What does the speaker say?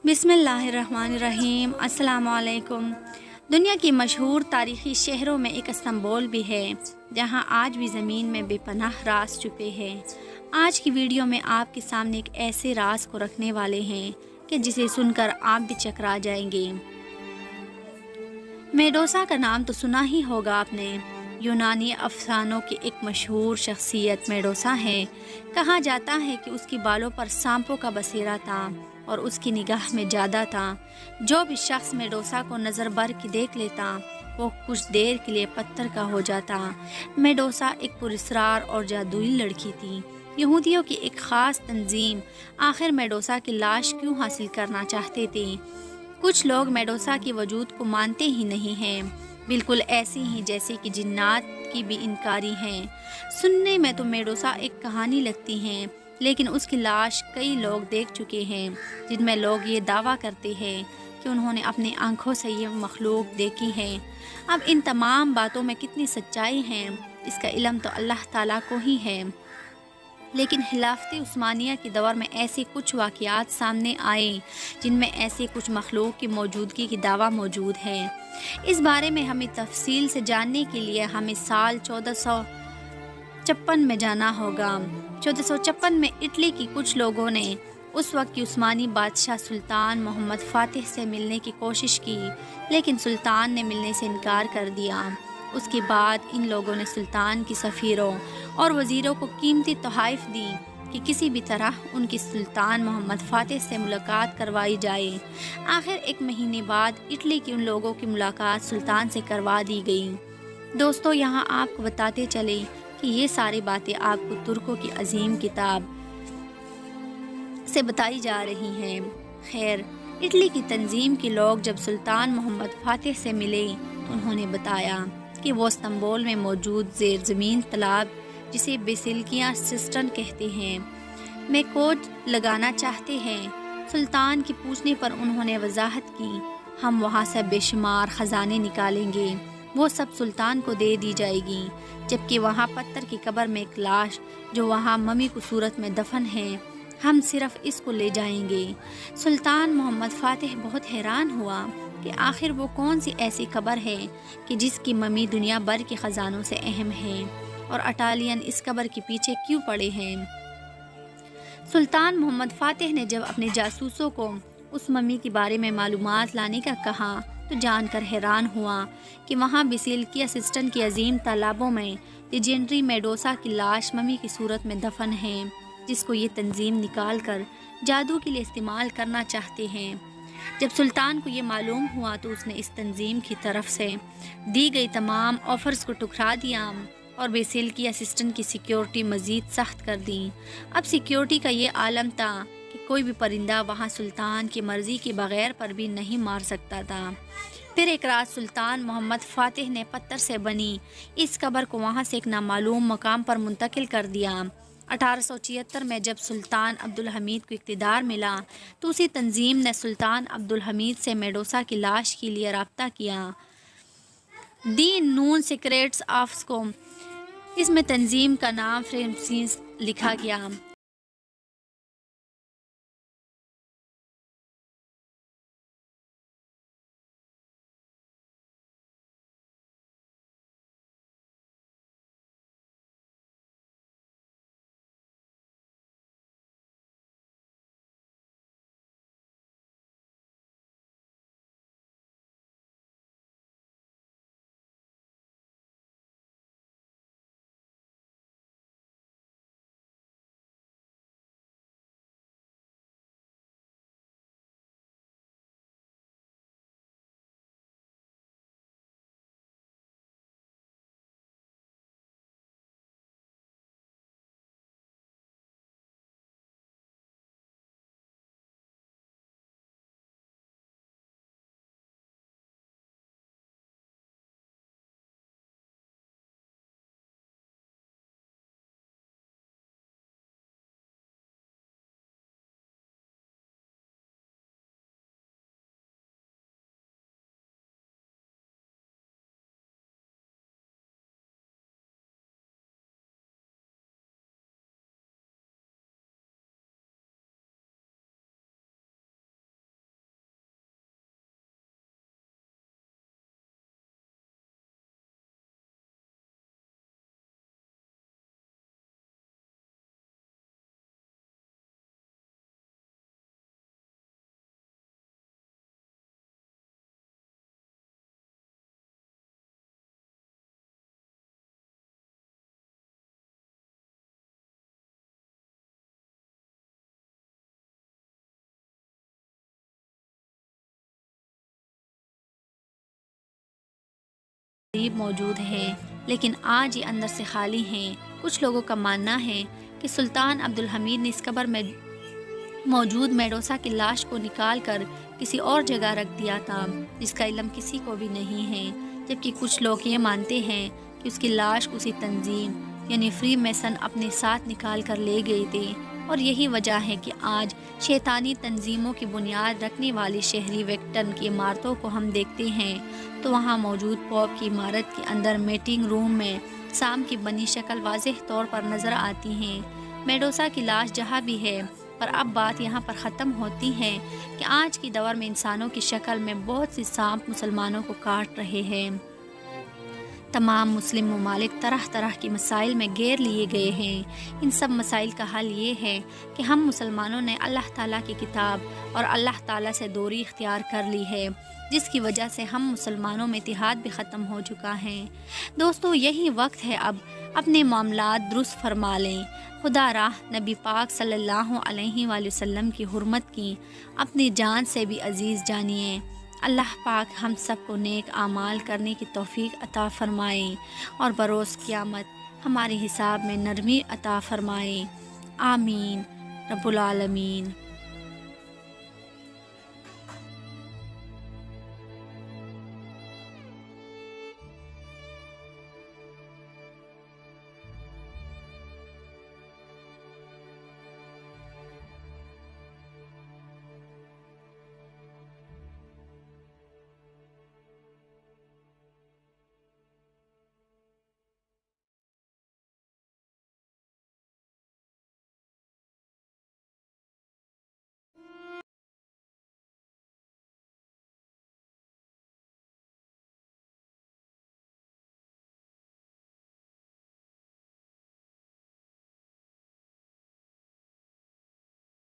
बिस्मिल्लाहिर्रहमानिर्रहीम। अस्सलाम वालेकुम। दुनिया की मशहूर तारीख़ी शहरों में एक इस्तांबुल भी है, जहां आज भी ज़मीन में बेपनाह राज छुपे हैं। आज की वीडियो में आपके सामने एक ऐसे राज को रखने वाले हैं कि जिसे सुनकर आप भी चकरा जाएंगे। मेडोसा का नाम तो सुना ही होगा आपने। यूनानी अफसानों की एक मशहूर शख्सियत मेडोसा है। कहा जाता है कि उसकी बालों पर सांपों का बसेरा था और उसकी निगाह में ज़्यादा था। जो भी शख्स मेडोसा को नज़र भर के देख लेता वो कुछ देर के लिए पत्थर का हो जाता। मेडोसा एक पुरस्कार और जादुई लड़की थी। यहूदियों की एक ख़ास तंजीम आखिर मेडोसा की लाश क्यों हासिल करना चाहते थे। कुछ लोग मेडोसा के वजूद को मानते ही नहीं हैं, बिल्कुल ऐसी ही जैसे कि जिन्नात की भी इनकारी हैं। सुनने में तो मेडोसा एक कहानी लगती हैं, लेकिन उसकी लाश कई लोग देख चुके हैं, जिनमें लोग ये दावा करते हैं कि उन्होंने अपनी आंखों से ये मखलूक देखी है। अब इन तमाम बातों में कितनी सच्चाई है, इसका इल्म तो अल्लाह ताला को ही है। लेकिन खिलाफत उस्मानिया के दौर में ऐसे कुछ वाक़यात सामने आए जिनमें ऐसे कुछ मखलूक की मौजूदगी की दावा मौजूद है। इस बारे में हमें तफसील से जानने के लिए हमें साल 1456 में जाना होगा। 1456 में इटली की कुछ लोगों ने उस वक्त की उस्मानी बादशाह सुल्तान मोहम्मद फ़ातिह से मिलने की कोशिश की, लेकिन सुल्तान ने मिलने से इनकार कर दिया। उसके बाद इन लोगों ने सुल्तान की सफ़ीरों और वज़ीरों को कीमती तोहफ़े दी कि किसी भी तरह उनकी सुल्तान मोहम्मद फ़ातिह से मुलाकात करवाई जाए। आखिर एक महीने बाद इटली के उन लोगों की मुलाकात सुल्तान से करवा दी गई। दोस्तों, यहाँ आपको बताते चले कि ये सारी बातें आपको तुर्कों की अजीम किताब से बताई जा रही हैं। खैर, इटली की तंजीम के लोग जब सुल्तान मोहम्मद फ़ातिह से मिले तो उन्होंने बताया कि वो इस्तांबुल में मौजूद ज़ेर ज़मीन तालाब, जिसे बेसिलिका सिस्टर्न कहते हैं, में खोज लगाना चाहते हैं। सुल्तान की पूछने पर उन्होंने वजाहत की, हम वहाँ से बेशुमार ख़जाने निकालेंगे, वो सब सुल्तान को दे दी जाएगी, जबकि वहाँ पत्थर की कब्र में एक लाश जो वहाँ मम्मी की सूरत में दफन है, हम सिर्फ इसको ले जाएंगे। सुल्तान मोहम्मद फ़ातिह बहुत हैरान हुआ कि आखिर वो कौन सी ऐसी कब्र है कि जिसकी मम्मी दुनिया भर के ख़जानों से अहम है और अटालियन इस कब्र के पीछे क्यों पड़े हैं। सुल्तान मोहम्मद फ़ातिह ने जब अपने जासूसों को उस मम्मी के बारे में मालूमात लाने का कहा तो जानकर हैरान हुआ कि वहाँ बेसिलिका सिस्टर्न के अजीम तालाबों में लेजेंडरी मेडोसा की लाश मम्मी की सूरत में दफन है, जिसको ये तंजीम निकाल कर जादू के लिए इस्तेमाल करना चाहते हैं। जब सुल्तान को ये मालूम हुआ तो उसने इस तंजीम की तरफ से दी गई तमाम ऑफ़र्स को ठुकरा दिया और बेसिलिका सिस्टर्न की सिक्योरिटी मज़ीद सख्त कर दी। अब सिक्योरिटी का ये आलम था कि कोई भी परिंदा वहाँ सुल्तान की मर्ज़ी के बग़ैर पर भी नहीं मार सकता था। फिर एक रात सुल्तान मोहम्मद फ़ातिह ने पत्थर से बनी इस कब्र को वहाँ से एक नामालूम मकाम पर मुंतकिल कर दिया। 1876 में जब सुल्तान अब्दुल हमीद को इक़्तिदार मिला तो उसी तंजीम ने सुल्तान अब्दुल हमीद से मेडोसा की लाश के लिए रब्ता किया। दी नून सीक्रेट्स ऑफ को इसमें तंजीम का नाम फ्रेमसीस लिखा गया। तहज़ीब मौजूद है, लेकिन आज ये अंदर से खाली हैं। कुछ लोगों का मानना है कि सुल्तान अब्दुल हमीद ने इस कब्र में मौजूद मेडोसा की लाश को निकाल कर किसी और जगह रख दिया था, जिसका इल्म किसी को भी नहीं है। जबकि कुछ लोग ये मानते हैं कि उसकी लाश उसी तंजीम यानी फ्री मेसन अपने साथ निकाल कर ले गए थे, और यही वजह है कि आज शैतानी तंजीमों की बुनियाद रखने वाली शहरी वेक्टन की इमारतों को हम देखते हैं तो वहाँ मौजूद पॉप की इमारत के अंदर मीटिंग रूम में शाम की बनी शक्ल वाज़ेह तौर पर नज़र आती हैं। मेडोसा की लाश जहाँ भी है, पर अब बात यहाँ पर ख़त्म होती है कि आज की दौर में इंसानों की शक्ल में बहुत सी सांप मुसलमानों को काट रहे हैं। तमाम मुस्लिम ममालिक तरह तरह के मसाइल में घेर लिए गए हैं। इन सब मसाइल का हल ये है कि हम मुसलमानों ने अल्लाह ताला की किताब और अल्लाह ताला से दूरी इख्तियार कर ली है, जिसकी वजह से हम मुसलमानों में इत्तेहाद भी ख़त्म हो चुका है। दोस्तों, यही वक्त है अब अपने मामलात दुरुस्त फरमा लें। खुदा राह नबी पाक सल्लल्लाहु अलैहि वसल्लम की हुर्मत की अपनी जान से भी अजीज़ जानिए। अल्लाह पाक हम सबको नेक आमाल करने की तौफीक अता फ़रमाए और बरोज़ क़यामत हमारे हिसाब में नरमी अता फ़रमाए। आमीन रब्बुल आलमीन।